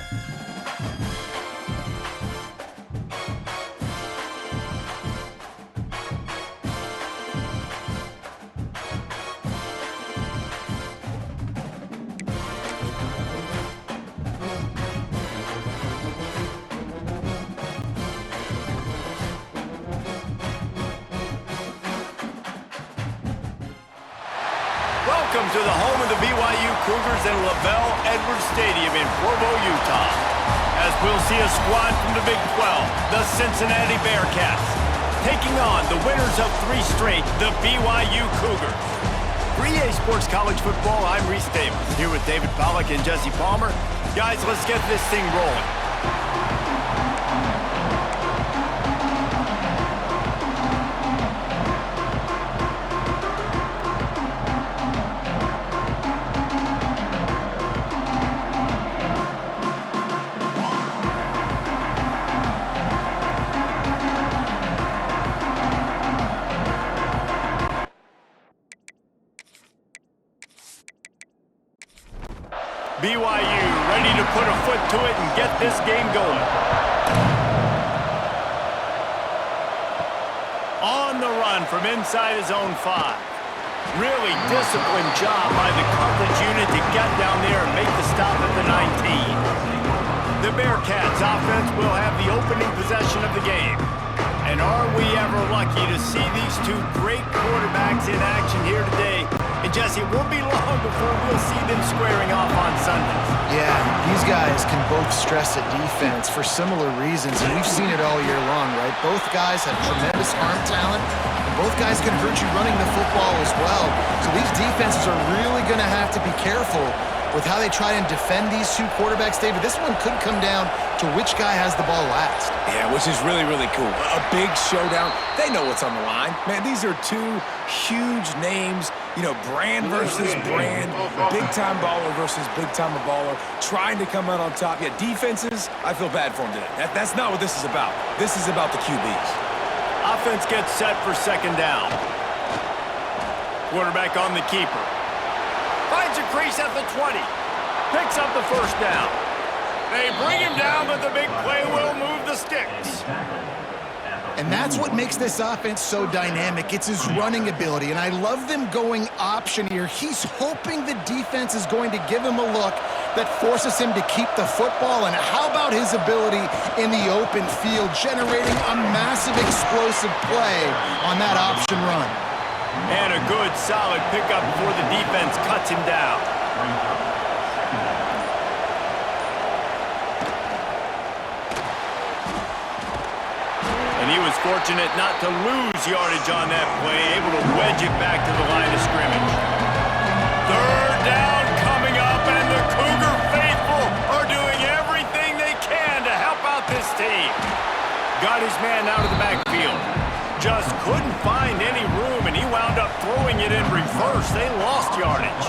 Welcome to the home of the BYU Cougars in Lavelle Edwards Stadium in Provo, Utah. As we'll see a squad from the Big 12, the Cincinnati Bearcats, taking on the winners of 3 straight, the BYU Cougars. For EA Sports College Football, I'm Reese Davis, here with David Pollack and Jesse Palmer. Guys, let's get this thing rolling. BYU ready to put a foot to it and get this game going. On the run from inside his own 5. Really disciplined job by the coverage unit to get down there and make the stop at the 19. The Bearcats offense will have the opening possession of the game. And are we ever lucky to see these 2 great quarterbacks in action here today? And Jesse, it won't be long before we'll see them squaring off on Sundays. Yeah, these guys can both stress a defense for similar reasons, and we've seen it all year long, right? Both guys have tremendous arm talent, and both guys can hurt you running the football as well. So these defenses are really going to have to be careful with how they try and defend these 2 quarterbacks. David, this one could come down to which guy has the ball last. Yeah, which is really, really cool. A big showdown. They know what's on the line. Man, these are 2 huge names. You know, brand versus brand, big-time baller versus big-time baller, trying to come out on top. Yeah, defenses, I feel bad for them today. That's not what this is about. This is about the QBs. Offense gets set for 2nd down. Quarterback on the keeper. Finds a crease at the 20. Picks up the 1st down. They bring him down, but the big play will move the sticks. And that's what makes this offense so dynamic. It's his running ability, and I love them going option here. He's hoping the defense is going to give him a look that forces him to keep the football. And how about his ability in the open field, generating a massive explosive play on that option run? And a good, solid pickup before the defense cuts him down. And he was fortunate not to lose yardage on that play, able to wedge it back to the line of scrimmage. 3rd down coming up, and the Cougar faithful are doing everything they can to help out this team. Got his man out of the backfield. Just couldn't find any room, and he wound up throwing it in reverse. They lost yardage.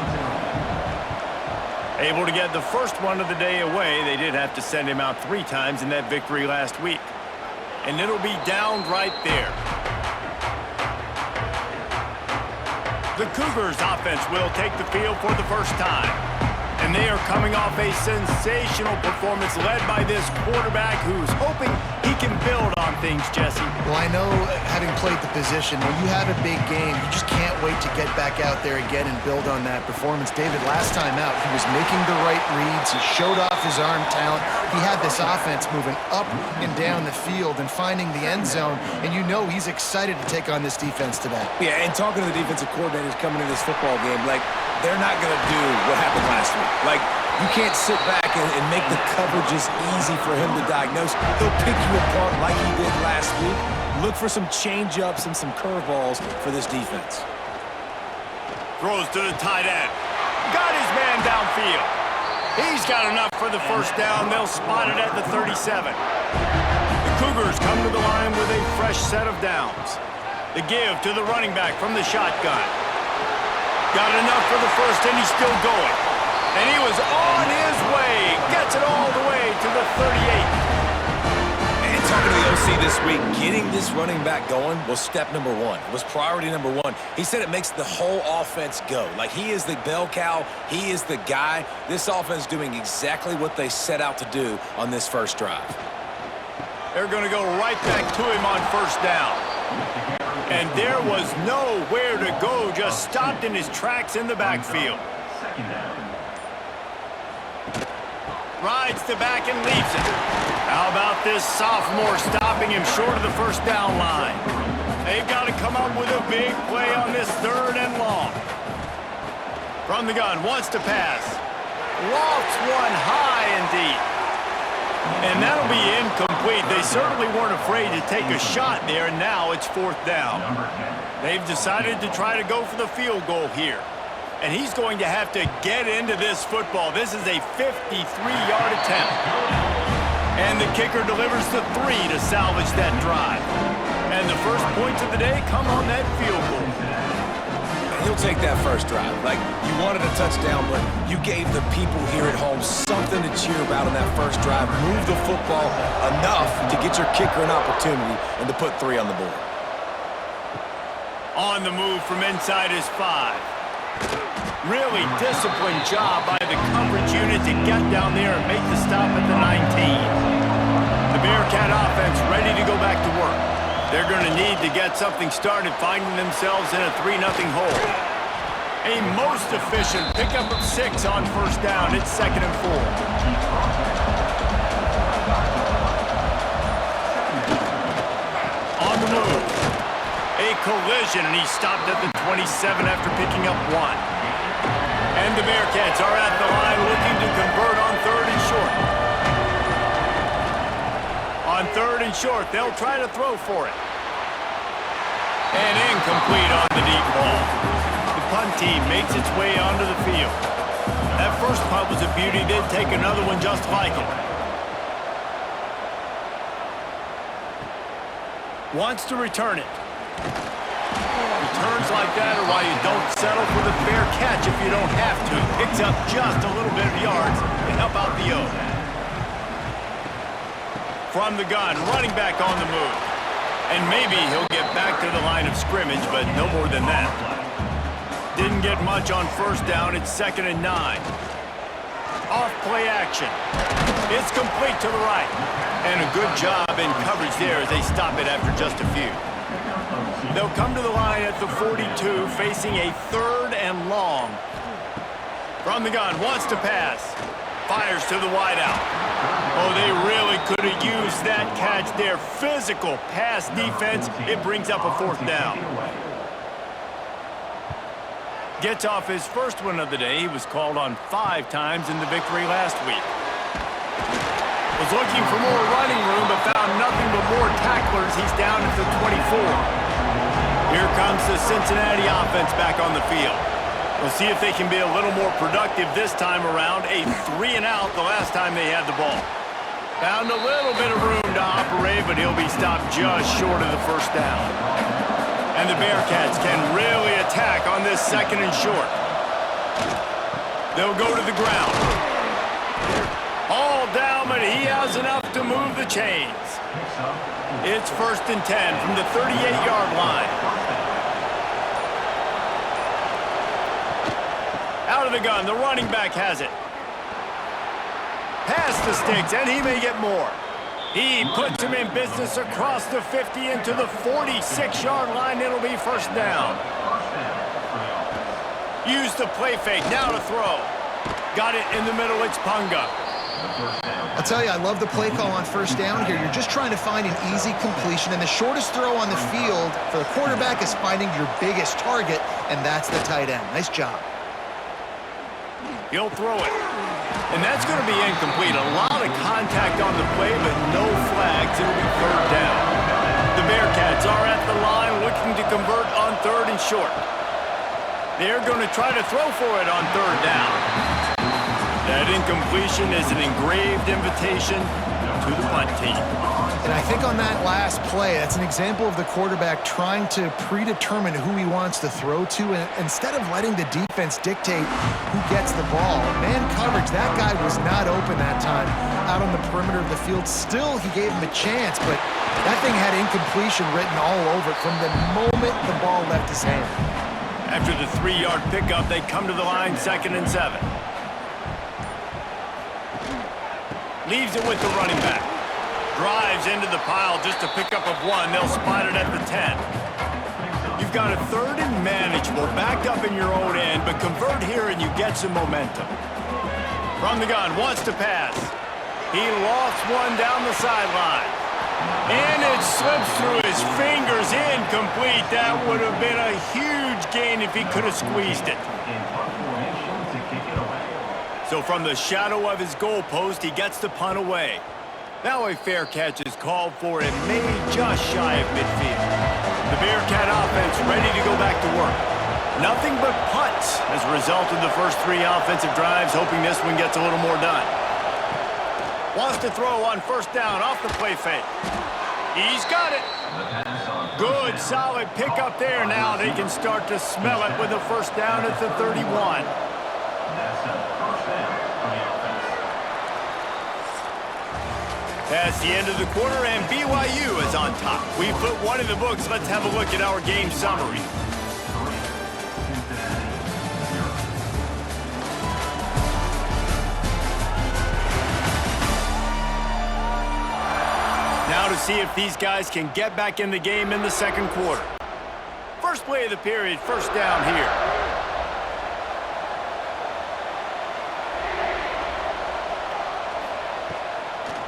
Able to get the first one of the day away. They did have to send him out 3 times in that victory last week. And it'll be down right there. The Cougars offense will take the field for the first time. And they are coming off a sensational performance led by this quarterback who's hoping he can build on things, Jesse. Well, I know, having played the position, when you have a big game, you just can't wait to get back out there again and build on that performance. David, last time out, he was making the right reads. He showed off his arm talent. He had this offense moving up and down the field and finding the end zone, and you know he's excited to take on this defense today. Yeah, and talking to the defensive coordinators coming into this football game, like, they're not going to do what happened last week. Like, you can't sit back and make the coverages easy for him to diagnose. He'll pick you apart like he did last week. Look for some change-ups and some curveballs for this defense. Throws to the tight end. Got his man downfield. He's got enough for the 1st down. They'll spot it at the 37. The Cougars come to the line with a fresh set of downs. The give to the running back from the shotgun. Got enough for the 1st, and he's still going. And he was on his way. Gets it all the way to the 38. And talking to the OC see this week, getting this running back going was step number one. It was priority number one. He said it makes the whole offense go. Like, he is the bell cow. He is the guy. This offense doing exactly what they set out to do on this first drive. They're going to go right back to him on first down. And there was nowhere to go, just stopped in his tracks in the backfield. Rides the back and leaves it. How about this sophomore stopping him short of the first down line? They've got to come up with a big play on this 3rd and long. From the gun, wants to pass. Lofts one high and deep. And that'll be incomplete. They certainly weren't afraid to take a shot there, and now it's 4th down. They've decided to try to go for the field goal here. And he's going to have to get into this football. This is a 53-yard attempt. And the kicker delivers the 3 to salvage that drive. And the first points of the day come on that field goal. He'll take that first drive. Like, you wanted a touchdown, but you gave the people here at home something to cheer about on that first drive. Move the football enough to get your kicker an opportunity and to put 3 on the board. On the move from inside his 5. Really disciplined job by the coverage unit to get down there and make the stop at the 19. The Bearcat offense ready to go back to work. They're going to need to get something started, finding themselves in a 3-0 hole. A most efficient pickup of 6 on first down. It's 2nd and 4. On the move. A collision, and he stopped at the 27 after picking up 1. And the Bearcats are at the line looking to convert on 3rd and short. On 3rd and short, they'll try to throw for it. And incomplete on the deep ball. The punt team makes its way onto the field. That first punt was a beauty. They'd take another one just like it. Wants to return it. Returns like that are why you don't settle for the fair catch if you don't have to. Picks up just a little bit of yards to help out the O. From the gun, running back on the move. And maybe he'll get back to the line of scrimmage, but no more than that. Didn't get much on first down. It's 2nd and 9. Off play action. It's complete to the right. And a good job in coverage there as they stop it after just a few. They'll come to the line at the 42, facing a 3rd and long. From the gun, wants to pass. Fires to the wideout. Oh, they really could have used that catch there. Physical pass defense. It brings up a 4th down. Gets off his first one of the day. He was called on 5 times in the victory last week. Was looking for more running room, but found nothing but more tacklers. He's down at the 24. Here comes the Cincinnati offense back on the field. We'll see if they can be a little more productive this time around. A 3-and-out the last time they had the ball. Found a little bit of room to operate, but he'll be stopped just short of the first down. And the Bearcats can really attack on this 2nd and short. They'll go to the ground. All down, but he has enough to move the chains. It's 1st and 10 from the 38-yard line. Out of the gun, the running back has it. Past the sticks, and he may get more. He puts him in business across the 50 into the 46-yard line. It'll be 1st down. Use the play fake, now to throw. Got it in the middle, it's Punga. I'll tell you, I love the play call on first down here. You're just trying to find an easy completion, and the shortest throw on the field for the quarterback is finding your biggest target, and that's the tight end. Nice job. He'll throw it. And that's going to be incomplete. A lot of contact on the play, but no flags. It'll be 3rd down. The Bearcats are at the line looking to convert on 3rd and short. They're going to try to throw for it on 3rd down. That incompletion is an engraved invitation to the punt team. And I think on that last play, that's an example of the quarterback trying to predetermine who he wants to throw to, and instead of letting the defense dictate who gets the ball. Man coverage, that guy was not open that time out on the perimeter of the field. Still, he gave him a chance, but that thing had incompletion written all over it from the moment the ball left his hand. After the 3-yard pickup, they come to the line, 2nd and 7. Leaves it with the running back. Drives into the pile just a pickup of 1. They'll spot it at the 10. You've got a 3rd and manageable, back up in your own end, but convert here and you get some momentum. From the gun, wants to pass. He lofts one down the sideline. And it slips through his fingers, incomplete. That would have been a huge gain if he could have squeezed it. So from the shadow of his goalpost, he gets the punt away. Now a fair catch is called for and made just shy of midfield. The Bearcat offense ready to go back to work. Nothing but punts as a result of the first 3 offensive drives, hoping this one gets a little more done. Wants to throw on 1st down off the play fake. He's got it. Good, solid pickup there. Now they can start to smell it with a 1st down at the 31. That's the end of the quarter, and BYU is on top. We put 1 in the books. Let's have a look at our game summary. Now to see if these guys can get back in the game in the 2nd quarter. First play of the period, 1st down here.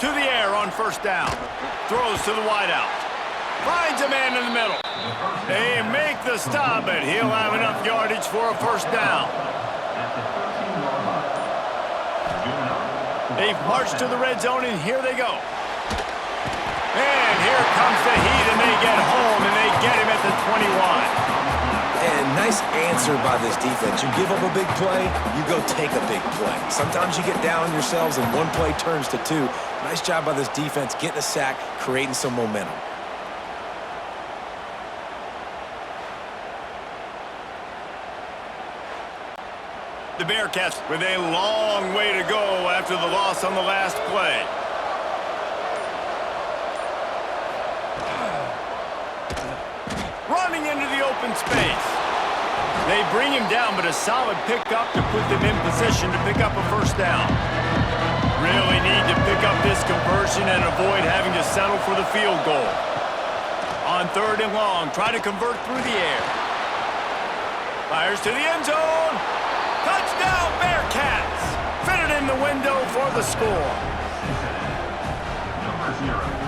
To the air on 1st down. Throws to the wideout. Finds a man in the middle. They make the stop, but he'll have enough yardage for a 1st down. They've marched to the red zone, and here they go. And here comes the heat, and they get home, and they get him at the 21. And nice answer by this defense. You give up a big play, you go take a big play. Sometimes you get down on yourselves and 1 play turns to 2. Nice job by this defense getting a sack, creating some momentum. The Bearcats with a long way to go after the loss on the last play. Running into the open space. They bring him down, but a solid pickup to put them in position to pick up a 1st down. Really need to pick up this conversion and avoid having to settle for the field goal. On 3rd and long, try to convert through the air. Fires to the end zone. Touchdown, Bearcats! Fitted in the window for the score. Number 0.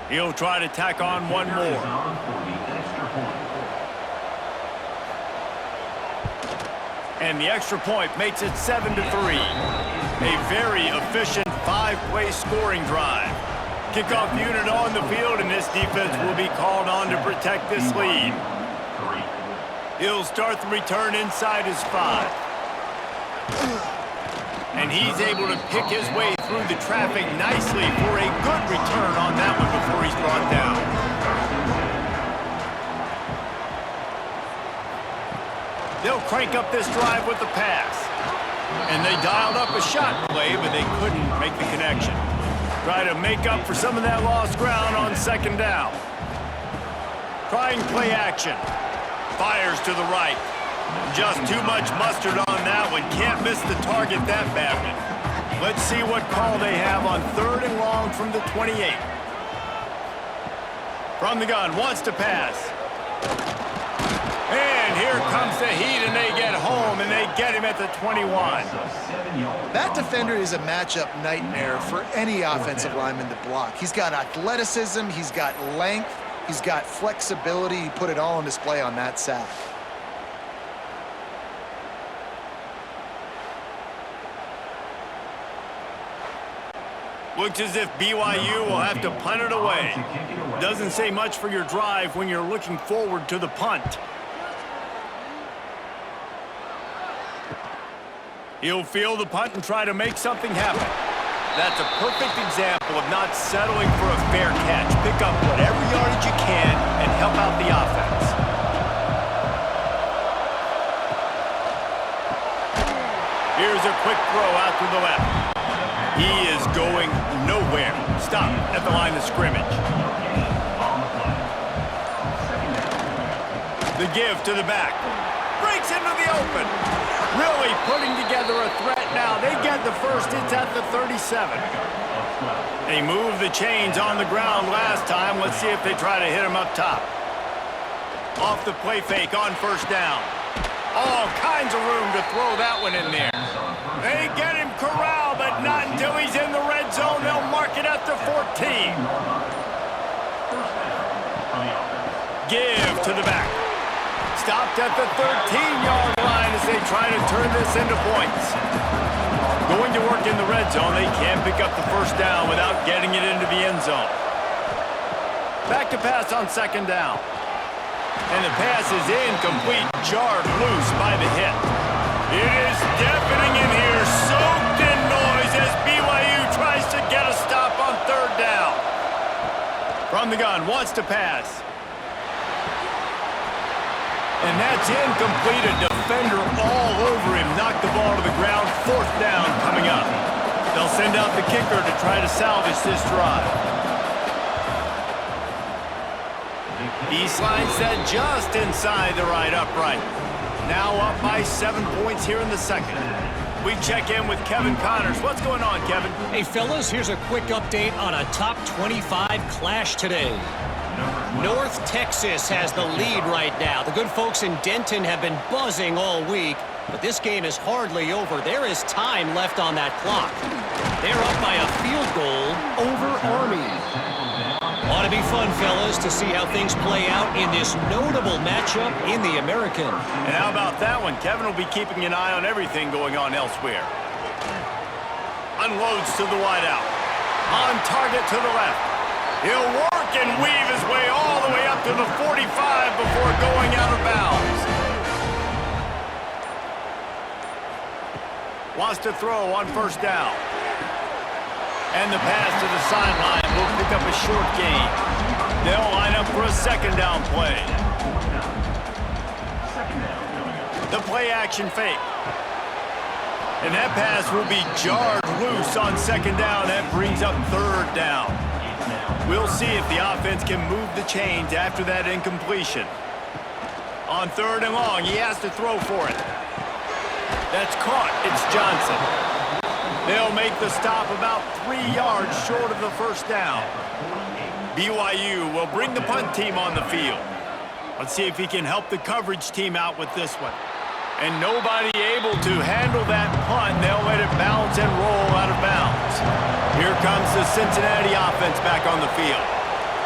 He'll try to tack on 1 more. And the extra point makes it 7-3. A very efficient 5-play scoring drive. Kickoff unit on the field, and this defense will be called on to protect this lead. He'll start the return inside his 5. And he's able to pick his way through the traffic nicely for a good return on that one before he's brought down. They'll crank up this drive with the pass. And they dialed up a shot play, but they couldn't make the connection. Try to make up for some of that lost ground on 2nd down. Trying play action. Fires to the right. Just too much mustard on that one. Can't miss the target that badly. Let's see what call they have on 3rd and long from the 28. From the gun, wants to pass. And here comes the heat, and they get home, and they get him at the 21. That defender is a matchup nightmare for any offensive lineman to block. He's got athleticism, he's got length, he's got flexibility. He put it all on display on that sack. Looks as if BYU will have to punt it away. Doesn't say much for your drive when you're looking forward to the punt. He'll field the punt and try to make something happen. That's a perfect example of not settling for a fair catch. Pick up whatever yardage you can and help out the offense. Here's a quick throw out to the left. He is going nowhere. Stop at the line of scrimmage. The give to the back. Breaks into the open. Really putting together a threat now. They get the first. It's at the 37. They moved the chains on the ground last time. Let's see if they try to hit him up top. Off the play fake on first down. All kinds of room to throw that one in there. They get him corralled, but not until he's in the red zone. They'll mark it at the 14. Give to the back. Stopped at the 13-yard line as they try to turn this into points. Going to work in the red zone. They can't pick up the first down without getting it into the end zone. Back to pass on second down. And the pass is incomplete, jarred loose by the hit. It is deafening in here, soaked in noise as BYU tries to get a stop on third down. From the gun, wants to pass. And that's incomplete, a defender all over him. Knocked the ball to the ground, fourth down coming up. They'll send out the kicker to try to salvage this drive. He slides that just inside the right upright. Now up by 7 points here in the second. We check in with Kevin Connors. What's going on, Kevin? Hey, fellas, here's a quick update on a top 25 clash today. North Texas has the lead right now. The good folks in Denton have been buzzing all week, but this game is hardly over. There is time left on that clock. They're up by a field goal over Army. Ought to be fun, fellas, to see how things play out in this notable matchup in the American. And how about that one? Kevin will be keeping an eye on everything going on elsewhere. Unloads to the wideout. On target to the left. He'll work and weave his way all the way up to the 45 before going out of bounds. Wants to throw on first down. And the pass to the sideline will pick up a short gain. They'll line up for a second down play. The play action fake. And that pass will be jarred loose on second down. That brings up third down. We'll see if the offense can move the chains after that incompletion. On third and long, he has to throw for it. That's caught. It's Johnson. They'll make the stop about 3 yards short of the first down. BYU will bring the punt team on the field. Let's see if he can help the coverage team out with this one. And nobody able to handle that punt. They'll let it bounce and roll out of bounds. Here comes the Cincinnati offense back on the field.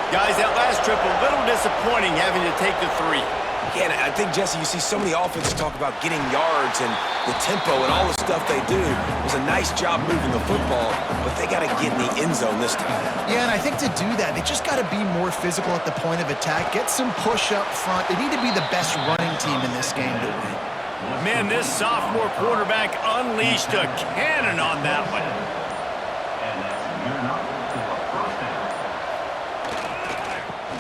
Guys, that last trip a little disappointing having to take the 3. Yeah, and I think, Jesse, you see so many offenses talk about getting yards and the tempo and all the stuff they do. It was a nice job moving the football, but they got to get in the end zone this time. Yeah, and I think to do that, they just got to be more physical at the point of attack, get some push up front. They need to be the best running team in this game to win. Man, this sophomore quarterback unleashed a cannon on that one.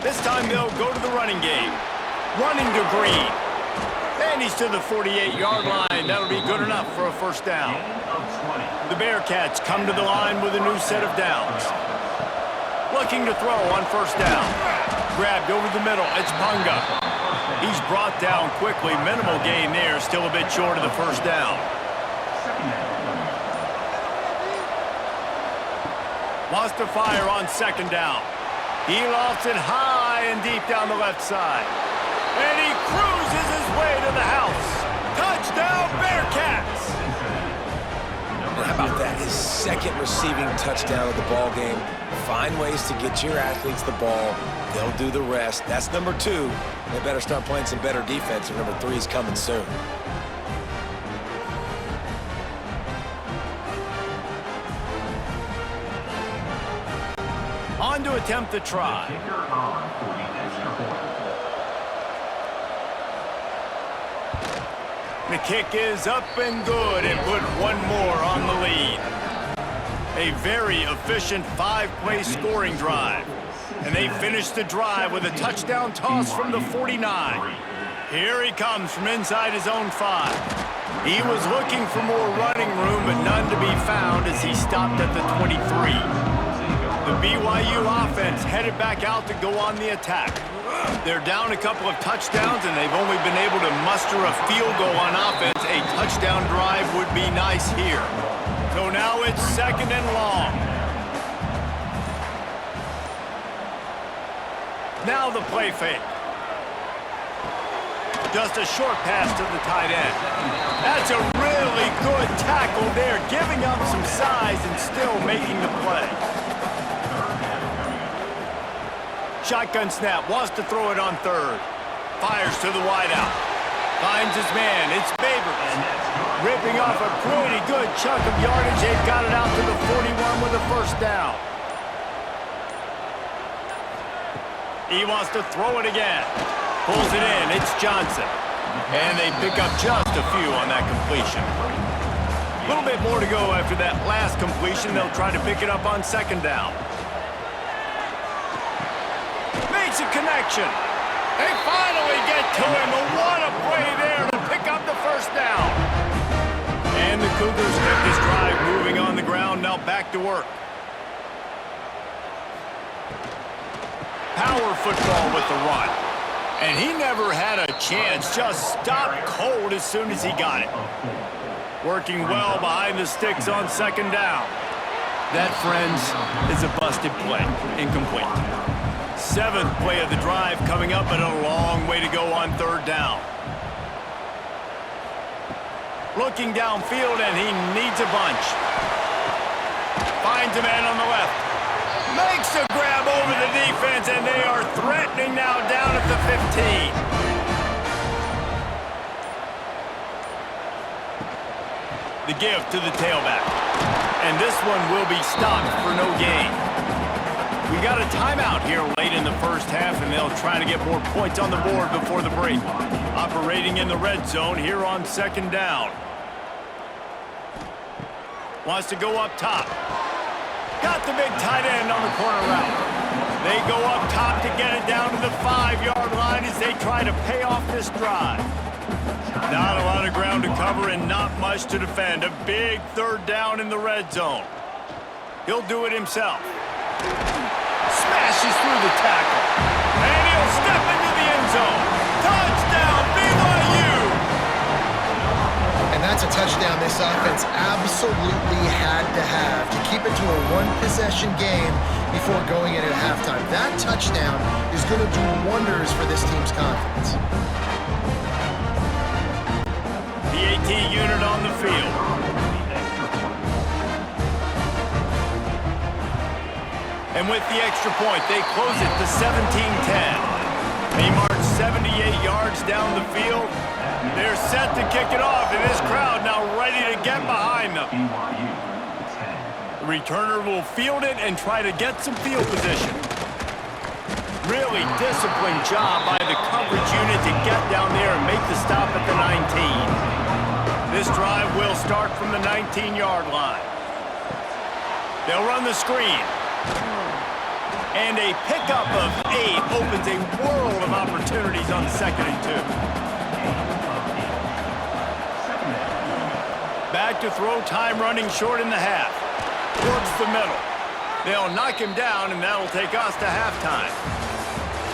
This time they'll go to the running game. Running to Green. And he's to the 48-yard line. That'll be good enough for a first down. The Bearcats come to the line with a new set of downs. Looking to throw on first down. Grabbed over the middle. It's Punga. He's brought down quickly. Minimal gain there. Still a bit short of the first down. Wants to fire on second down. He lofts it high and deep down the left side. And he cruises his way to the house. Touchdown, Bearcats! And how about that? His second receiving touchdown of the ball game. Find ways to get your athletes the ball. They'll do the rest. That's number 2. They better start playing some better defense, and number 3 is coming soon. On to attempt the try. The kick is up and good and put one more on the lead. A very efficient 5-play scoring drive. And they finish the drive with a touchdown toss from the 49. Here he comes from inside his own 5. He was looking for more running room, but none to be found as he stopped at the 23. The BYU offense headed back out to go on the attack. They're down a couple of touchdowns, and they've only been able to muster a field goal on offense. A touchdown drive would be nice here. So now it's 2nd and long. Now the play fake. Just a short pass to the tight end. That's a really good tackle there, giving up some size and still making the play. Shotgun snap, wants to throw it on 3rd. Fires to the wideout. Finds his man, it's Babers. Ripping off a pretty good chunk of yardage. They've got it out to the 41 with a 1st down. He wants to throw it again. Pulls it in, it's Johnson. And they pick up just a few on that completion. A little bit more to go after that last completion. They'll try to pick it up on 2nd down. Makes a connection. They finally get to him. What a play there to pick up the 1st down. And the Cougars get this drive moving on the ground. Now back to work. Power football with the run. And he never had a chance. Just stopped cold as soon as he got it. Working well behind the sticks on 2nd down. That, friends, is a busted play. Incomplete. 7th play of the drive coming up, and a long way to go on 3rd down. Looking downfield, and he needs a bunch. Finds a man on the left. Makes a grab over the defense, and they are threatening now down at the 15. The give to the tailback. And this one will be stopped for no gain. We got a timeout here late in the 1st half, and they'll try to get more points on the board before the break. Operating in the red zone here on 2nd down. Wants to go up top. Got the big tight end on the corner route. They go up top to get it down to the 5-yard line as they try to pay off this drive. Not a lot of ground to cover and not much to defend. A big 3rd down in the red zone. He'll do it himself. Smashes through the tackle. And he'll step into the end zone. Touchdown, BYU! And that's a touchdown this offense absolutely had to have to keep it to a 1-possession game before going in at halftime. That touchdown is going to do wonders for this team's confidence. The AT unit on the field. And with the extra point, they close it to 17-10. They march 78 yards down the field. They're set to kick it off, and this crowd now ready to get behind them. The returner will field it and try to get some field position. Really disciplined job by the coverage unit to get down there and make the stop at the 19. This drive will start from the 19-yard line. They'll run the screen. And a pickup of 8 opens a world of opportunities on 2nd and 2. Back to throw, time running short in the half. Works the middle. They'll knock him down, and that'll take us to halftime.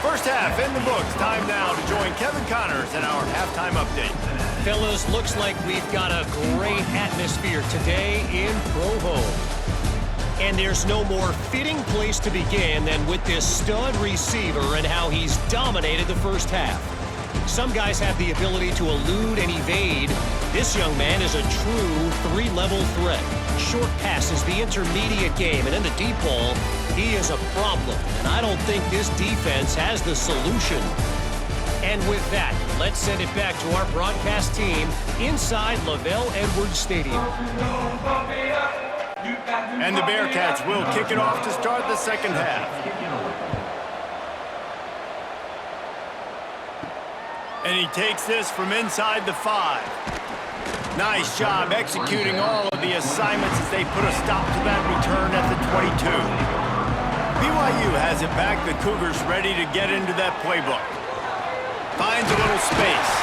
1st half in the books. Time now to join Kevin Connors in our halftime update. Fellas, looks like we've got a great atmosphere today in Provo. And there's no more fitting place to begin than with this stud receiver and how he's dominated the 1st half. Some guys have the ability to elude and evade. This young man is a true 3-level threat. Short passes, the intermediate game, and in the deep ball, he is a problem. And I don't think this defense has the solution. And with that, let's send it back to our broadcast team inside Lavelle Edwards Stadium. And the Bearcats will kick it off to start the 2nd half. And he takes this from inside the 5. Nice job executing all of the assignments as they put a stop to that return at the 22. BYU has it back. The Cougars ready to get into that playbook. Finds a little space.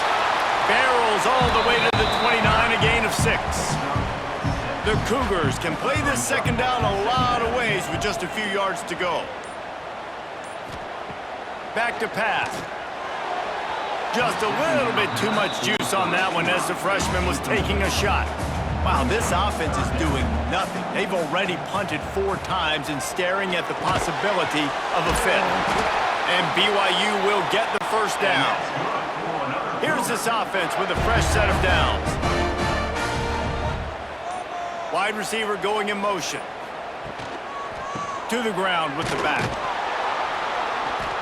Barrels all the way to the 29, a gain of 6. The Cougars can play this second down a lot of ways with just a few yards to go. Back to pass. Just a little bit too much juice on that one as the freshman was taking a shot. Wow, this offense is doing nothing. They've already punted 4 times and staring at the possibility of a fifth. And BYU will get the first down. Here's this offense with a fresh set of downs. Wide receiver going in motion. To the ground with the back.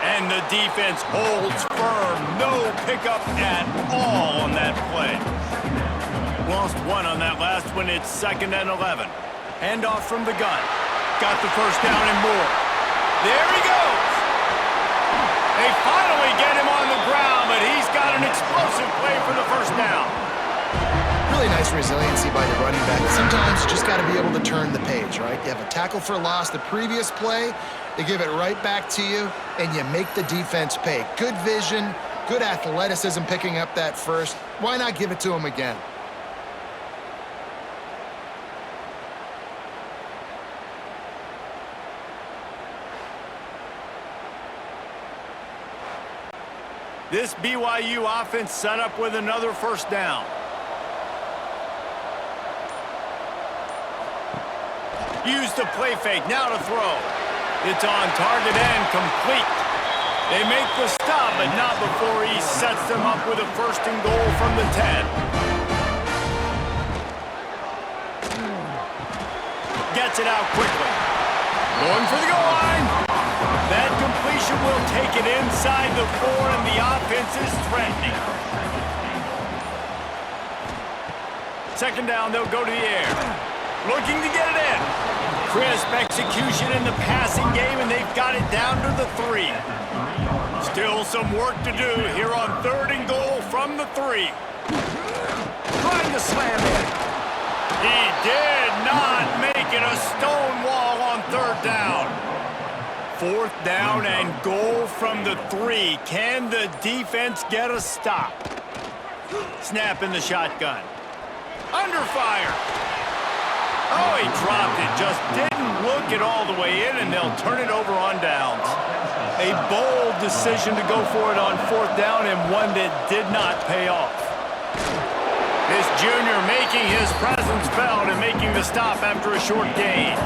And the defense holds firm. No pickup at all on that play. Lost 1 on that last one. It's 2nd and 11. Handoff from the gun. Got the first down and more. There he goes. They finally get him on the ground, but he's got an explosive play for the first down. Really nice resiliency by the running back. Sometimes you just got to be able to turn the page, right? You have a tackle for loss the previous play, they give it right back to you, and you make the defense pay. Good vision, good athleticism picking up that first. Why not give it to him again? This BYU offense set up with another first down. Use the play fake, now to throw. It's on target and complete. They make the stop, but not before he sets them up with a 1st and goal from the 10. Gets it out quickly. Going for the goal line. That completion will take it inside the 4, and the offense is threatening. 2nd down, they'll go to the air. Looking to get it in. Crisp execution in the passing game, and they've got it down to the 3. Still some work to do here on 3rd and goal from the 3. Trying to slam in. He did not make it. A stone wall on 3rd down. 4th down and goal from the 3. Can the defense get a stop? Snap in the shotgun. Under fire. Oh, he dropped it. Just didn't look it all the way in, and they'll turn it over on downs. A bold decision to go for it on 4th down, and one that did not pay off. This junior making his presence felt and making the stop after a short gain.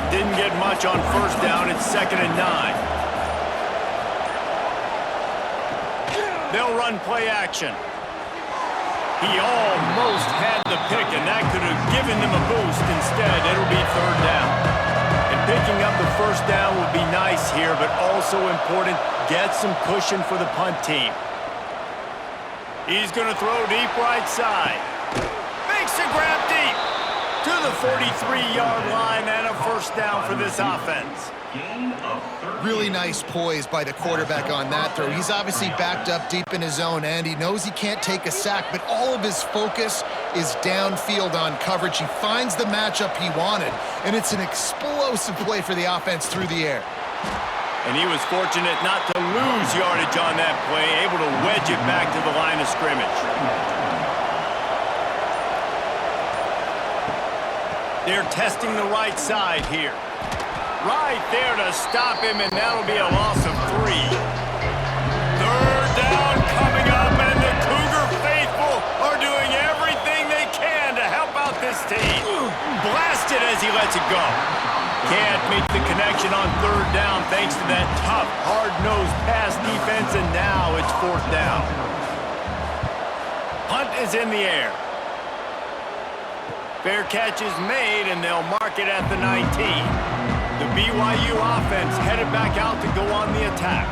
Didn't get much on 1st down. It's 2nd and 9. They'll run play action. He almost had the pick, and that could have given them a boost. Instead, it'll be 3rd down. And picking up the 1st down would be nice here, but also important, get some cushion for the punt team. He's going to throw deep right side. Makes a grab deep to the 43-yard line, and a 1st down for this offense. Really nice poise by the quarterback on that throw. He's obviously backed up deep in his own end. He knows he can't take a sack, but all of his focus is downfield on coverage. He finds the matchup he wanted, and it's an explosive play for the offense through the air. And he was fortunate not to lose yardage on that play, able to wedge it back to the line of scrimmage. They're testing the right side here. Right there to stop him, and that'll be a loss of 3. 3rd down coming up, and the Cougar faithful are doing everything they can to help out this team. Blasted as he lets it go. Can't make the connection on 3rd down thanks to that tough, hard-nosed pass defense, and now it's 4th down. Punt is in the air. Fair catch is made, and they'll mark it at the 19. The BYU offense headed back out to go on the attack.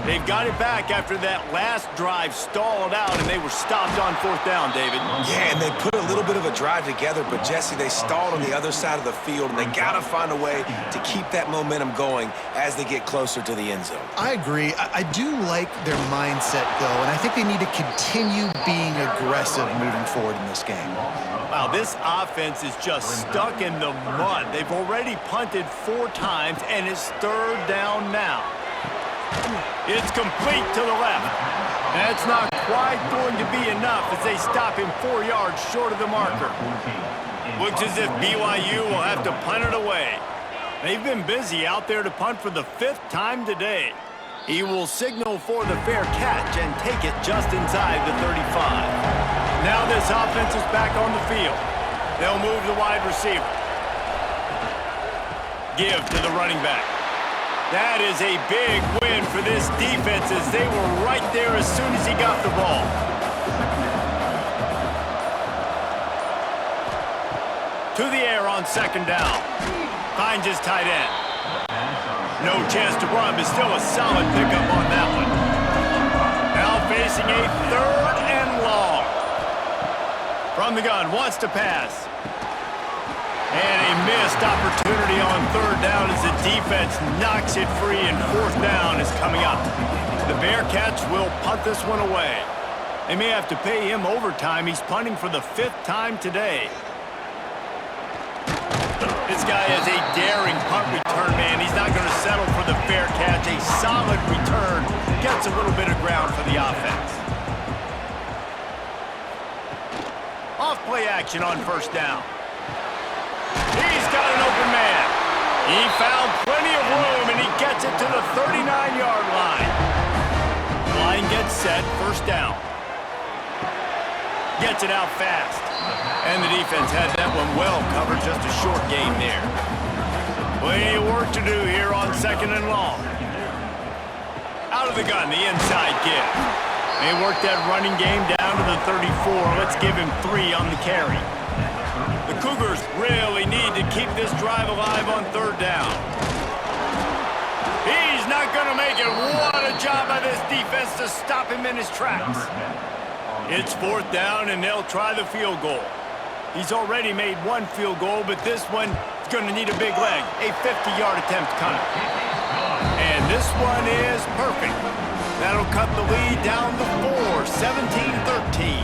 They've got it back after that last drive stalled out, and they were stopped on 4th down, David. Yeah, and they put a little bit of a drive together, but, Jesse, they stalled on the other side of the field, and they got to find a way to keep that momentum going as they get closer to the end zone. I agree. I do like their mindset, though, and I think they need to continue being aggressive moving forward in this game. Wow, this offense is just stuck in the mud. They've already punted 4 times, and it's 3rd down now. It's complete to the left. That's not quite going to be enough as they stop him 4 yards short of the marker. Looks as if BYU will have to punt it away. They've been busy out there to punt for the 5th time today. He will signal for the fair catch and take it just inside the 35. Now this offense is back on the field. They'll move the wide receiver. Give to the running back. That is a big win for this defense as they were right there as soon as he got the ball. To the air on 2nd down. Finds his tight end. No chance to run, but still a solid pickup on that one. Now facing a 3rd and long. From the gun, wants to pass. And a missed opportunity on 3rd down as the defense knocks it free, and 4th down is coming up. The Bearcats will punt this one away. They may have to pay him overtime. He's punting for the 5th time today. This guy is a daring punt return man. He's not going to settle for the fair catch. A solid return. Gets a little bit of ground for the offense. Off play action on 1st down. He's got an open man. He found plenty of room, and he gets it to the 39-yard line. Line gets set, 1st down. Gets it out fast. And the defense had that one well covered, just a short gain there. Plenty of work to do here on 2nd and long. Out of the gun, the inside give. They work that running game down to the 34. Let's give him 3 on the carry. The Cougars really need to keep this drive alive on 3rd down. He's not going to make it. What a job by this defense to stop him in his tracks. It's 4th down, and they'll try the field goal. He's already made 1 field goal, but this one is going to need a big leg. A 50-yard attempt coming. And this one is perfect. That'll cut the lead down to 4, 17-13.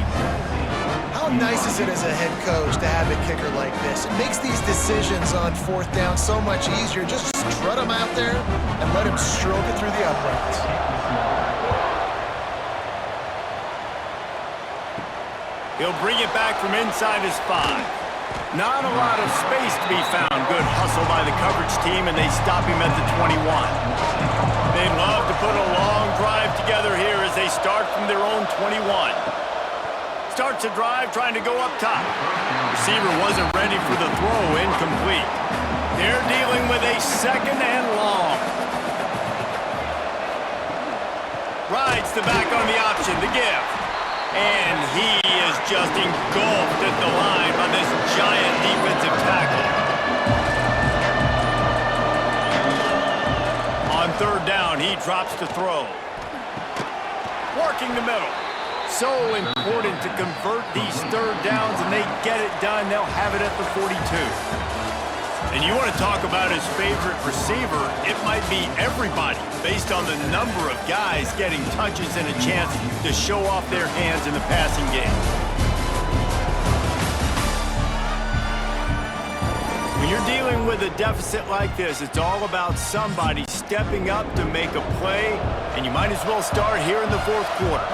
How nice is it as a head coach to have a kicker like this? It makes these decisions on 4th down so much easier. Just strut him out there and let him stroke it through the uprights. He'll bring it back from inside his 5. Not a lot of space to be found. Good hustle by the coverage team, and they stop him at the 21. They'd love to put a long drive together here as they start from their own 21. Starts a drive trying to go up top. Receiver wasn't ready for the throw, incomplete. They're dealing with a 2nd and long. Rides the back on the option, the give. And he is just engulfed at the line by this giant defensive tackle. On 3rd down, he drops to throw. Working the middle. So important to convert these 3rd downs, and they get it done. They'll have it at the 42. And you want to talk about his favorite receiver, it might be everybody based on the number of guys getting touches and a chance to show off their hands in the passing game. When you're dealing with a deficit like this, it's all about somebody stepping up to make a play, and you might as well start here in the 4th quarter.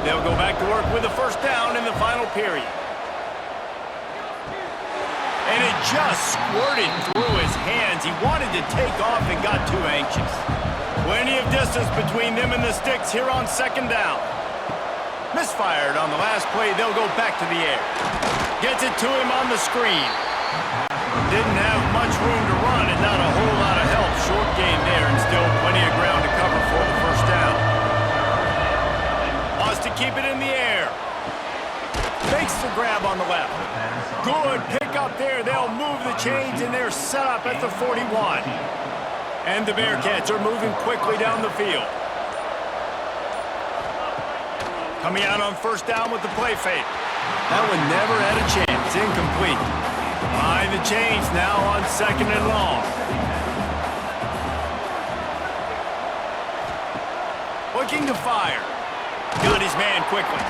They'll go back to work with a 1st down in the final period. And it just squirted through his hands. He wanted to take off and got too anxious. Plenty of distance between them and the sticks here on 2nd down. Misfired on the last play. They'll go back to the air. Gets it to him on the screen. Didn't have much room to run and not a whole lot of help. Short gain there and still plenty of ground to cover for the 1st down. Wants to keep it in the air. Fakes the grab on the left. Good pick up there. They'll move the chains, and they're set up at the 41. And the Bearcats are moving quickly down the field. Coming out on first down with the play fake. That one never had a chance. Incomplete. Behind the chains now on second and long. Looking to fire. Got his man quickly.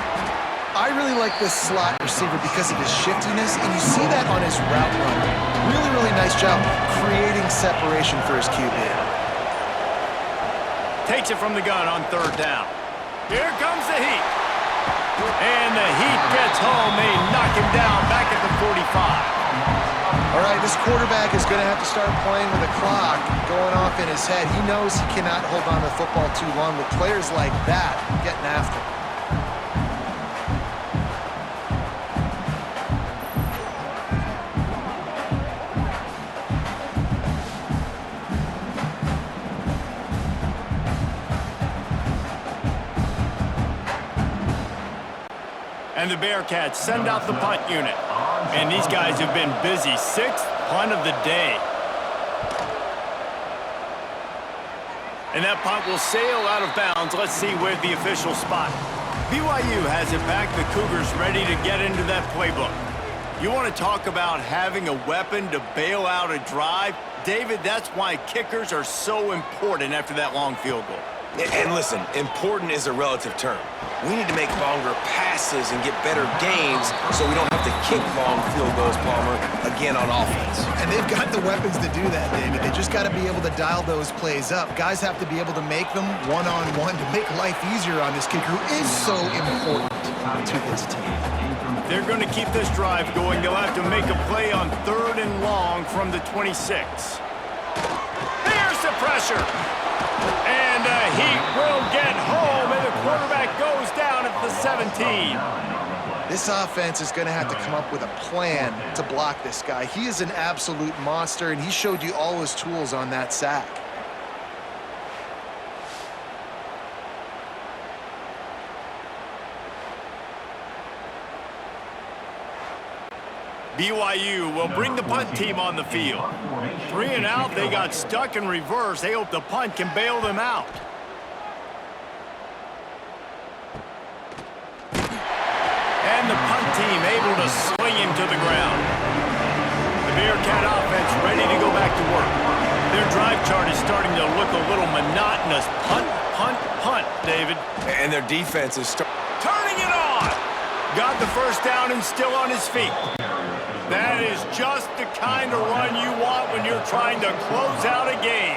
I really like this slot receiver because of his shiftiness, and you see that on his route run. Really, really nice job creating separation for his QB. Takes it from the gun on third down. Here comes the heat. And the heat gets home. They knock him down back at the 45. All right, this quarterback is going to have to start playing with a clock going off in his head. He knows he cannot hold on to the football too long with players like that getting after him. And the Bearcats send out the punt unit. And these guys have been busy. Sixth punt of the day. And that punt will sail out of bounds. Let's see where the official spot. BYU has it back. The Cougars ready to get into that playbook. You want to talk about having a weapon to bail out a drive? David, that's why kickers are so important after that long field goal. And listen, important is a relative term. We need to make longer passes and get better gains so we don't have to kick long field goals, Palmer, again on offense. And they've got the weapons to do that, David. They just got to be able to dial those plays up. Guys have to be able to make them one-on-one to make life easier on this kicker who is so important to this team. They're going to keep this drive going. They'll have to make a play on third and long from the 26. There's the pressure. And he will get home, and the quarterback goes down at the 17. This offense is going to have to come up with a plan to block this guy. He is an absolute monster, and he showed you all his tools on that sack. BYU will bring the punt team on the field. 3 and out, they got stuck in reverse. They hope the punt can bail them out. And the punt team able to sling him to the ground. The Bearcat offense ready to go back to work. Their drive chart is starting to look a little monotonous. Punt, punt, punt, David. And their defense is turning it on. Got the first down and still on his feet. That is just the kind of run you want when you're trying to close out a game.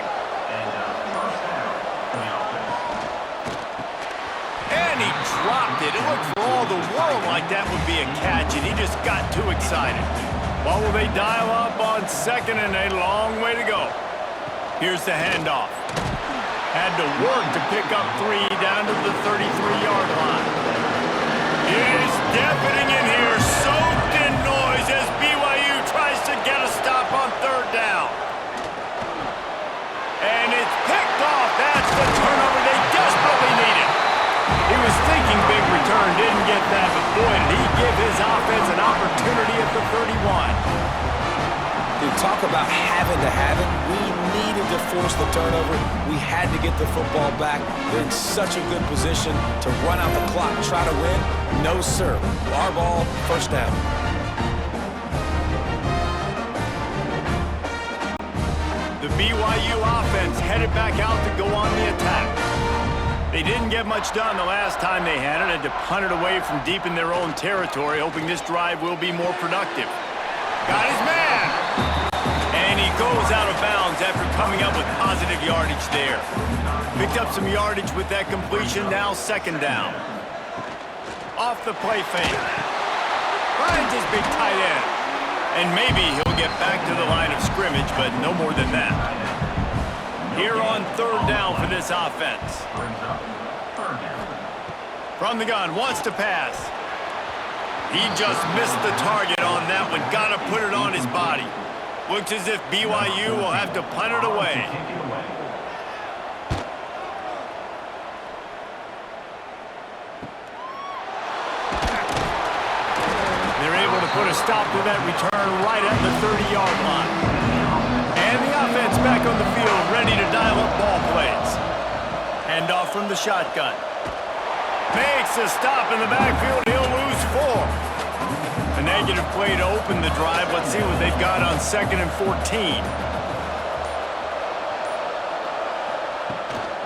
And he dropped it. It looked for all the world like that would be a catch, and he just got too excited. Well, will they dial up on second and a long way to go? Here's the handoff. Had to work to pick up 3 down to the 33-yard line. It is deafening in here, soaked in noise as BYU tries to get a stop on third down. And it's picked off. That's the turnover they desperately needed. He was thinking big return, didn't get that, but boy, did he give his offense an opportunity at the 31. Dude, talk about having to have it. We needed to force the turnover. We had to get the football back. They're in such a good position to run out the clock, try to win. No, sir. Our ball, first down. The BYU offense headed back out to go on the attack. They didn't get much done the last time they had it. Had to punt it away from deep in their own territory, hoping this drive will be more productive. Got his man! And he goes out of bounds after coming up with positive yardage there. Picked up some yardage with that completion, now second down. Off the play fake. Finds his big tight end. And maybe he'll get back to the line of scrimmage, but no more than that. Here on third down for this offense. From the gun, wants to pass. He just missed the target on that one. Got to put it on his body. Looks as if BYU will have to punt it away. They're able to put a stop to that return right at the 30-yard line. And the offense back on the field, ready to dial up ball plays. Handoff from the shotgun. Makes a stop in the backfield. He'll lose 4. A negative play to open the drive. Let's see what they've got on 2nd and 14.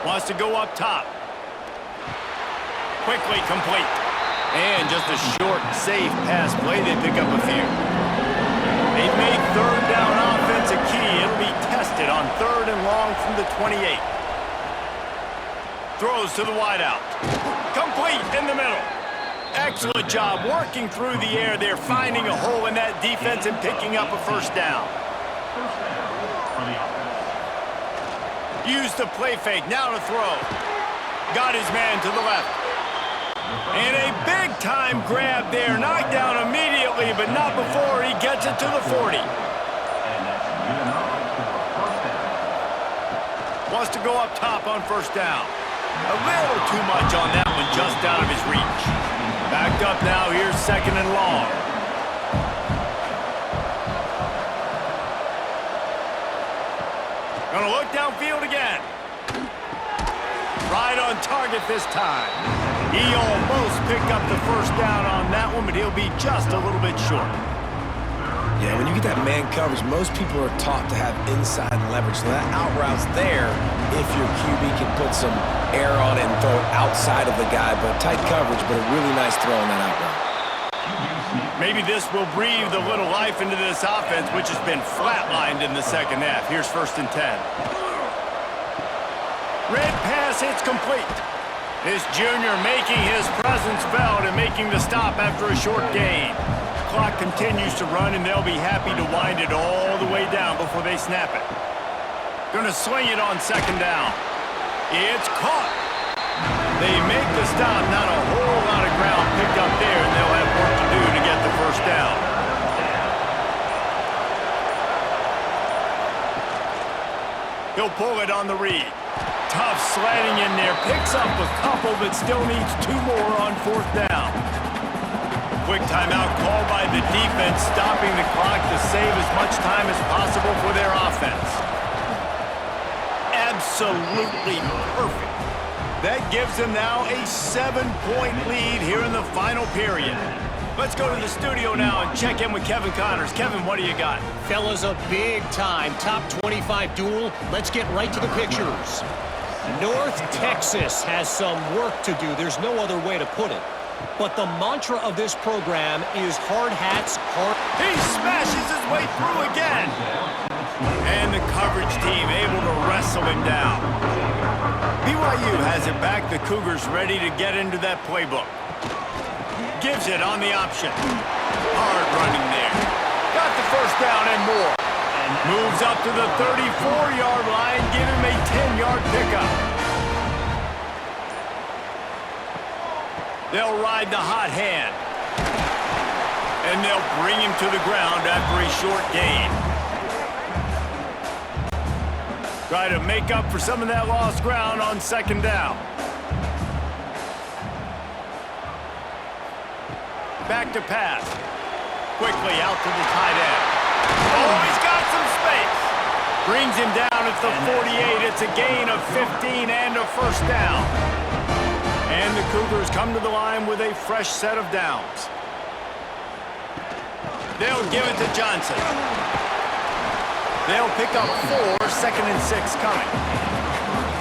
Wants to go up top. Quickly complete. And just a short, safe pass play. They pick up a few. They've made 3rd down offense a key. It'll be tested on 3rd and long from the 28. Throws to the wideout. Complete in the middle. Excellent job working through the air there, finding a hole in that defense and picking up a 1st down. Used the play fake, now to throw. Got his man to the left. And a big-time grab there, knocked down immediately, but not before he gets it to the 40. Wants to go up top on 1st down. A little too much on that one, just out of his reach. Backed up now, here's 2nd and long. Gonna look downfield again. Right on target this time. He almost picked up the 1st down on that one, but he'll be just a little bit short. Yeah, when you get that man coverage, most people are taught to have inside leverage. So that out route's there if your QB can put some air on it and throw it outside of the guy. But tight coverage, but a really nice throw on that out route. Maybe this will breathe a little life into this offense, which has been flatlined in the 2nd half. Here's 1st and 10. Red pass hits complete. This junior making his presence felt and making the stop after a short gain. Clock continues to run, and they'll be happy to wind it all the way down before they snap it. Gonna swing it on 2nd down. It's caught. They make the stop. Not a whole lot of ground picked up there, and they'll have work to do to get the 1st down. He'll pull it on the read. Tough sliding in there. Picks up a couple, but still needs 2 more on 4th down. Quick timeout call by the defense, stopping the clock to save as much time as possible for their offense. Absolutely perfect. That gives them now a 7-point lead here in the final period. Let's go to the studio now and check in with Kevin Connors. Kevin, what do you got? Fellas, a big-time top 25 duel. Let's get right to the pictures. North Texas has some work to do. There's no other way to put it. But the mantra of this program is hard hats, hard... He smashes his way through again. And the coverage team able to wrestle him down. BYU has it back. The Cougars ready to get into that playbook. Gives it on the option. Hard running there. Got the 1st down and more. Moves up to the 34-yard line. Give him a 10-yard pickup. They'll ride the hot hand. And they'll bring him to the ground after a short gain. Try to make up for some of that lost ground on 2nd down. Back to pass. Quickly out to the tight end. Oh, he's got some space. Brings him down at the 48. It's a gain of 15 and a 1st down. And the Cougars come to the line with a fresh set of downs. They'll give it to Johnson. They'll pick up 4, 2nd and 6 coming.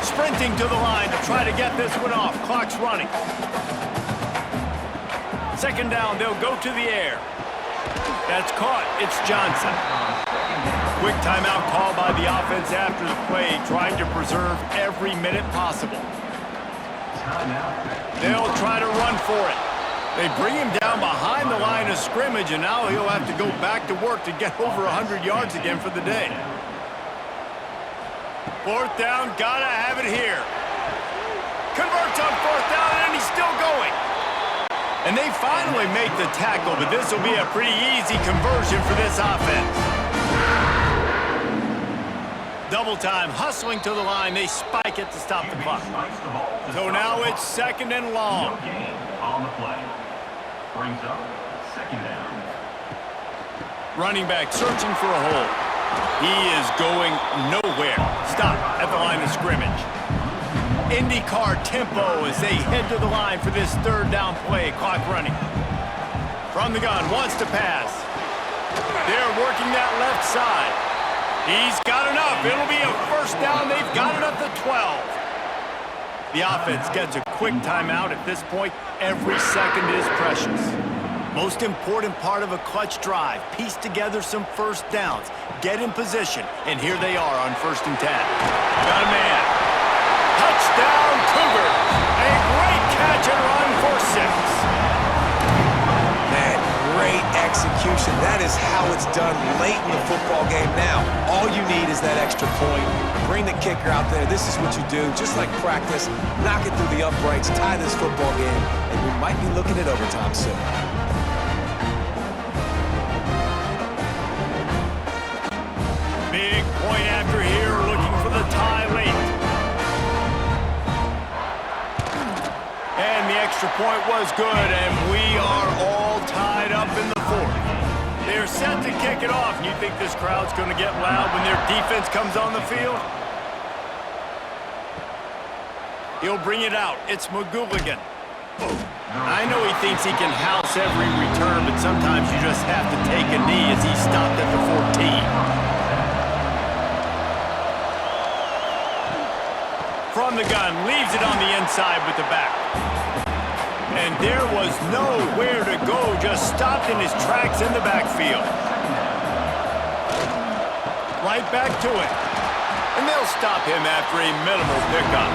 Sprinting to the line to try to get this one off. Clock's running. 2nd down, they'll go to the air. That's caught. It's Johnson. Quick timeout call by the offense after the play, trying to preserve every minute possible. They'll try to run for it. They bring him down behind the line of scrimmage, and now he'll have to go back to work to get over 100 yards again for the day. 4th down, gotta have it here. Converts on 4th down, and he's still going. And they finally make the tackle, but this will be a pretty easy conversion for this offense. Double time, hustling to the line. They spike it to stop the clock. So now it's 2nd and long. On the play. Brings up 2nd down. Running back searching for a hole. He is going nowhere. Stop at the line of scrimmage. IndyCar tempo as they head to the line for this third down play. Clock running. From the gun, wants to pass. They're working that left side. He's got enough. It'll be a first down. They've got it at the 12. The offense gets a quick timeout. At this point, every second is precious. Most important part of a clutch drive. Piece together some first downs. Get in position. And here they are on 1st and 10. Got a man. Touchdown, Cougars. A great catch and run for 6. Man, great execution. That is how it's done late in the football game now. All you need is that extra point. Bring the kicker out there. This is what you do. Just like practice, knock it through the uprights, tie this football game, and we might be looking at overtime soon. Big point after here, looking for the tie late. And the extra point was good, and we are all tied up in the 4th. They're set to kick it off, and you think this crowd's going to get loud when their defense comes on the field? He'll bring it out. It's McGooligan. I know he thinks he can house every return, but sometimes you just have to take a knee as he stopped at the 14. From the gun, leaves it on the inside with the back. And there was nowhere to go, just stopped in his tracks in the backfield. Right back to it. And they'll stop him after a minimal pickup.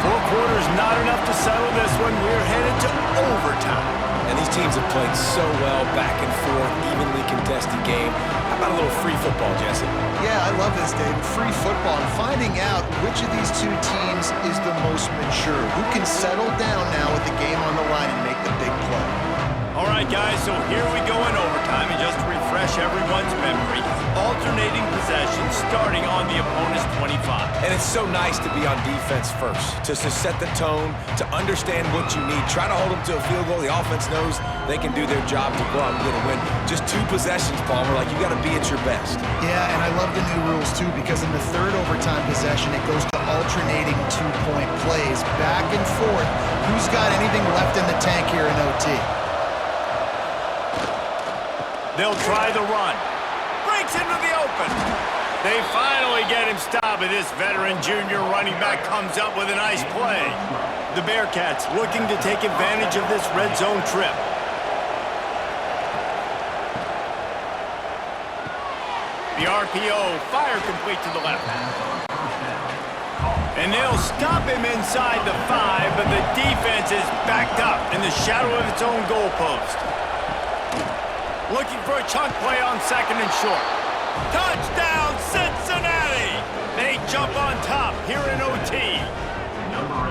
4 quarters not enough to settle this one. We're headed to overtime. And these teams have played so well, back and forth, evenly contested game. How about a little free football, Jesse? Yeah, I love this, Dave. Free football and finding out which of these two teams is the most mature. Who can settle down now with the game on the line and make the big play? All right, guys, so here we go in overtime. And just to refresh everyone's memory, alternating possessions starting on the opponent's 25. And it's so nice to be on defense first, to set the tone, to understand what you need. Try to hold them to a field goal. The offense knows they can do their job to go out and get a win. Just 2 possessions, Palmer, like you got to be at your best. Yeah, and I love the new rules, too, because in the 3rd overtime possession, it goes to alternating 2-point plays, back and forth. Who's got anything left in the tank here in OT? They'll try the run. Breaks into the open. They finally get him stopped, and this veteran junior running back comes up with a nice play. The Bearcats looking to take advantage of this red zone trip. The RPO, fire complete to the left. And they'll stop him inside the 5, but the defense is backed up in the shadow of its own goalpost. Looking for a chunk play on 2nd and short. Touchdown, Cincinnati! They jump on top here in OT. Number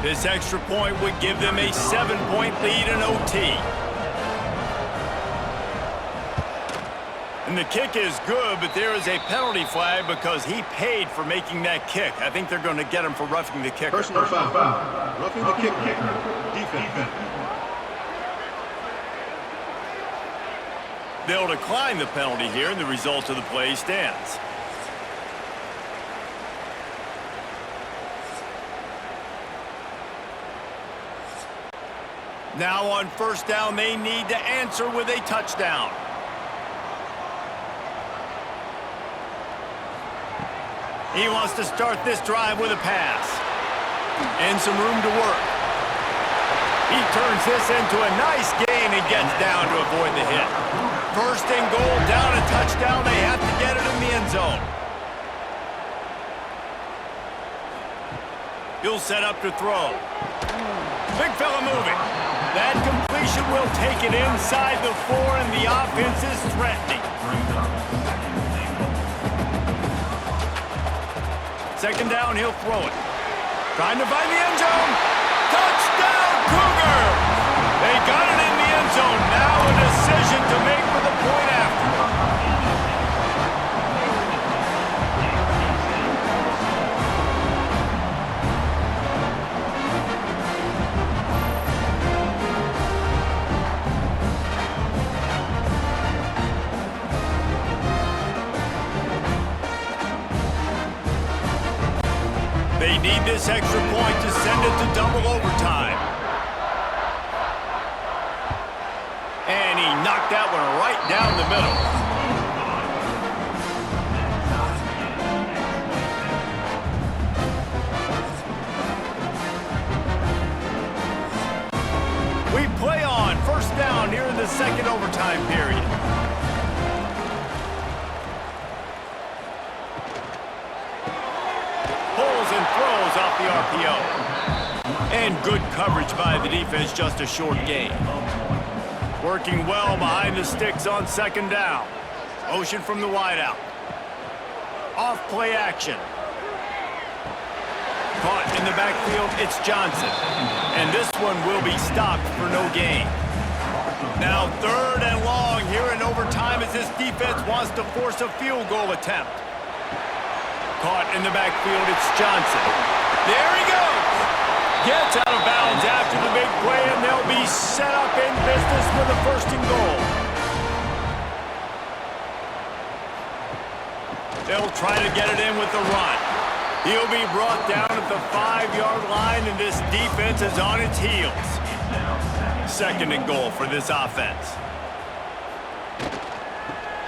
8. This extra point would give them a 7-point lead in OT. And the kick is good, but there is a penalty flag because he paid for making that kick. I think they're going to get him for roughing the kicker. Personal foul. Roughing the kicker. Defense. They'll decline the penalty here, and the result of the play stands. Now on 1st down, they need to answer with a touchdown. He wants to start this drive with a pass. And some room to work. He turns this into a nice gain and gets down to avoid the hit. 1st and goal, down a touchdown. They have to get it in the end zone. He'll set up to throw. Big fella moving. That completion will take it inside the 4, and the offense is threatening. 2nd down, he'll throw it. Trying to find the end zone. Touchdown, Cougar! They got it in the end zone. Now a decision to make for the point after. They need this extra point to send it to double overtime. And he knocked that one right down the middle. We play on first down here in the second overtime period. Pulls and throws off the RPO. And good coverage by the defense, just a short gain. Working well behind the sticks on second down. Motion from the wideout. Off play action. Caught in the backfield, it's Johnson. And this one will be stopped for no gain. Now third and long here in overtime as this defense wants to force a field goal attempt. Caught in the backfield, it's Johnson. There he goes! Gets out of bounds after the big play, and they'll be set up in business with a first and goal. They'll try to get it in with the run. He'll be brought down at the 5-yard line, and this defense is on its heels. Second and goal for this offense.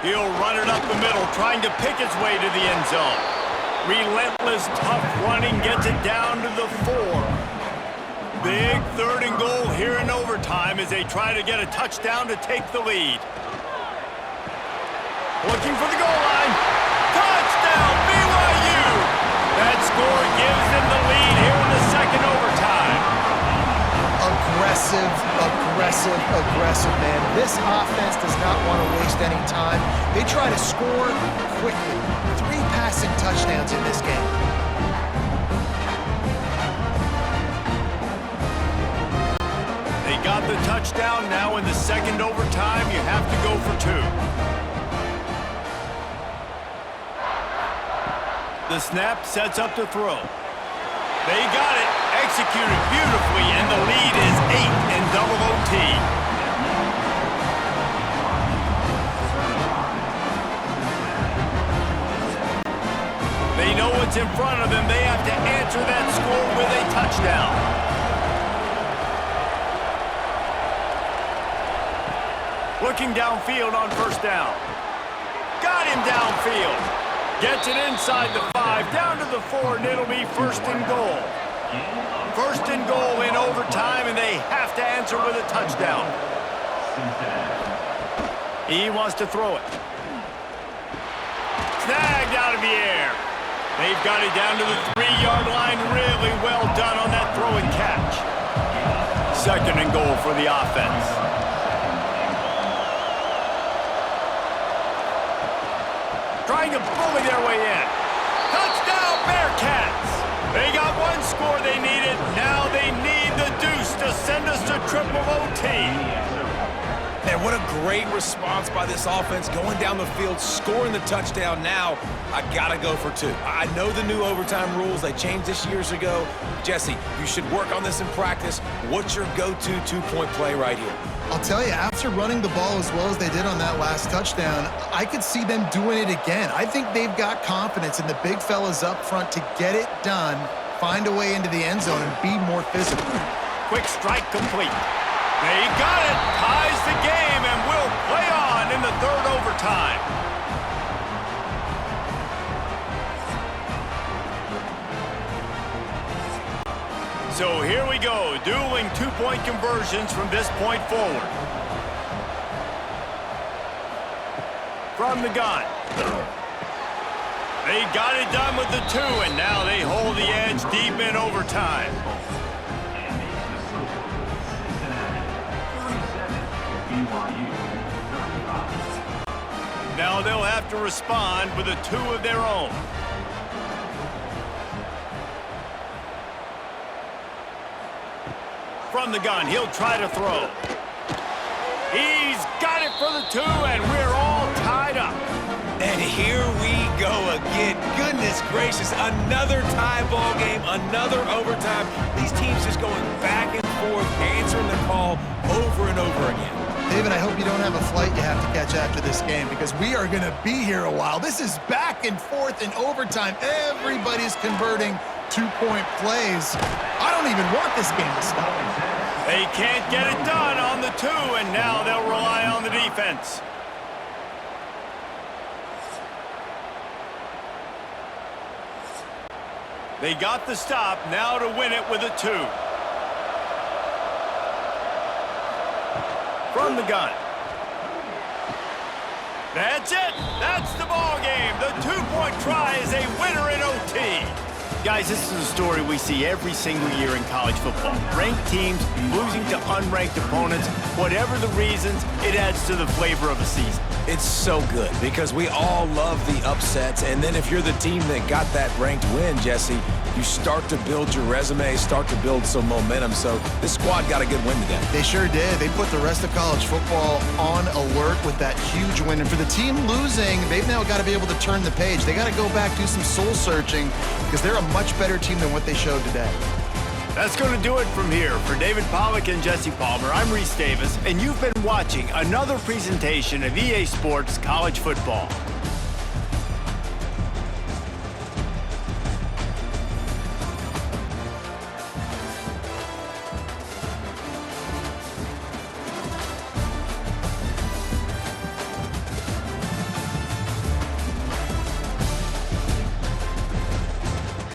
He'll run it up the middle, trying to pick its way to the end zone. Relentless, tough running gets it down to the 4. Big third and goal here in overtime as they try to get a touchdown to take the lead. Looking for the goal line. Touchdown, BYU! That score gives them the lead here in the second overtime. Aggressive, aggressive, aggressive, man. This offense does not want to waste any time. They try to score quickly. 3 passing touchdowns in this game. They got the touchdown. Now in the second overtime, you have to go for 2. The snap sets up to throw. They got it, executed beautifully, and the lead is 8 in double OT. They know what's in front of them. They have to answer that score with a touchdown. Looking downfield on first down. Got him downfield. Gets it inside the 5, down to the 4, and it'll be first and goal. First and goal in overtime, and they have to answer with a touchdown. He wants to throw it. Snagged out of the air. They've got it down to the 3-yard line. Really well done on that throw and catch. Second and goal for the offense. Trying to bully their way in. Touchdown, Bearcats! They got one score they needed. Now they need the deuce to send us to triple OT. Man, what a great response by this offense. Going down the field, scoring the touchdown. Now, I got to go for 2. I know the new overtime rules. They changed this years ago. Jesse, you should work on this in practice. What's your go-to 2-point play right here? I'll tell you, after running the ball as well as they did on that last touchdown, I could see them doing it again. I think they've got confidence in the big fellas up front to get it done, find a way into the end zone, and be more physical. Quick strike complete. They got it, ties the game, and will play on in the third overtime. So here we go, dueling 2-point conversions from this point forward. From the gun. They got it done with the 2, and now they hold the edge deep in overtime. Now they'll have to respond with a 2 of their own. From the gun, he'll try to throw. He's got it for the 2, and we're all tied up. And here we go again. Goodness gracious, another tie ball game, another overtime. These teams just going back and forth, answering the call over and over again. David, I hope you don't have a flight you have to catch after this game, because we are going to be here a while. This is back and forth in overtime. Everybody's converting 2-point plays. I don't even want this game to stop. They can't get it done on the 2, and now they'll rely on the defense. They got the stop, now to win it with a 2. From the gun. That's it. That's the ball game. The 2-point try is a winner in OT. Guys, this is a story we see every single year in college football. Ranked teams losing to unranked opponents. Whatever the reasons, it adds to the flavor of a season. It's so good because we all love the upsets, and then if you're the team that got that ranked win, Jesse, you start to build your resume, start to build some momentum. So this squad got a good win today. They sure did. They put the rest of college football on alert with that huge win. And for the team losing, they've now got to be able to turn the page. They got to go back, do some soul searching, because they're a much better team than what they showed today. That's going to do it from here. For David Pollack and Jesse Palmer, I'm Reese Davis, and you've been watching another presentation of EA Sports College Football.